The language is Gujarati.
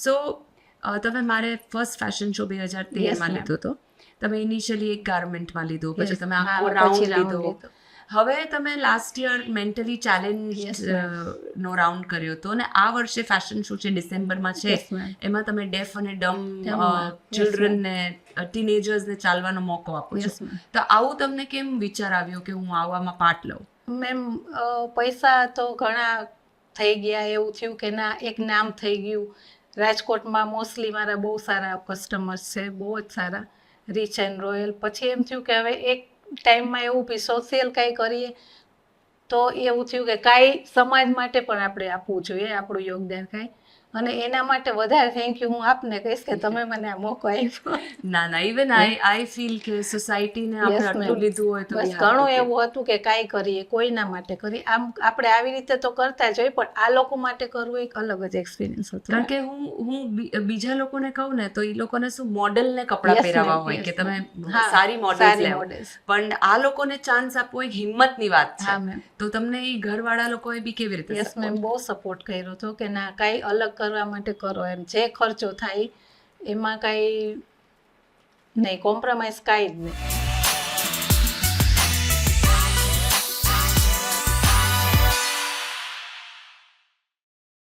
સો તમે મારે ફર્સ્ટ ફેશન શો 2013માં લીધો હતો. તમે ઇનિશિયલી એક ગાર્મેન્ટમાં લીધો, પછી તમે આખો રાઉન્ડ લીધો. હવે તમે લાસ્ટ યર મેન્ટલી ચેલેન્જ નો રાઉન્ડ કર્યો હતો, અને આ વર્ષે ફેશન શો છે ડિસેમ્બરમાં છે, એમાં તમે ડેફ અને ડમ ચિલ્ડ્રનને ટીનેજર્સને ચાલવાનો મોકો આપો છો. તો આવું તમને કેમ વિચાર આવ્યો કે હું આવામાં પાર્ટ લઉં? મેમ પૈસા તો ઘણા થઈ ગયા, એવું થયું કે ના એક નામ થઈ ગયું. રાજકોટમાં મોસ્ટલી મારા બહુ સારા કસ્ટમર્સ છે, બહુ જ સારા, રીચ એન્ડ રોયલ. પછી એમ થયું કે હવે એક ટાઈમમાં એવું બી સોશિયલ કાંઈ કરીએ, તો એવું થયું કે કાંઈ સમાજ માટે પણ આપણે આપવું જોઈએ, આપણું યોગદાન કાંઈ. અને એના માટે વધારે થેન્ક યુ હું આપને કહીશ કે તમે મને આ મોકો આપ્યો. ના ઇવન આઈ ફીલ કે સોસાયટીને આપણે આટલું લીધું હોય તો બસ ઘણું એવું હતું કે કાંઈ કરીએ, કોઈના માટે કરીએ. આમ આપણે આવી રીતે તો કરતા જ હોય, પણ આ લોકો માટે કરવું એક અલગ જ એક્સપિરિયન્સ હતો. કારણ કે હું બીજા લોકોને કહું ને તો એ લોકોને શું મોડલને કપડાં પહેરાવા હોય કે તમે સારી મોડલ્સ લેવો, પણ આ લોકોને ચાન્સ આપવો એક હિંમતની વાત છે. તો તમને એ ઘરવાળા લોકોએ બી કેવી રીતે? યસ મેમ, બહુ સપોર્ટ કર્યો હતો કે ના કાંઈ અલગ કરવા માટે કરો, એમ જે ખર્ચો થાય એમાં કાંઈ નહીં, કોમ્પ્રોમાઇઝ કાંઈ જ નહીં.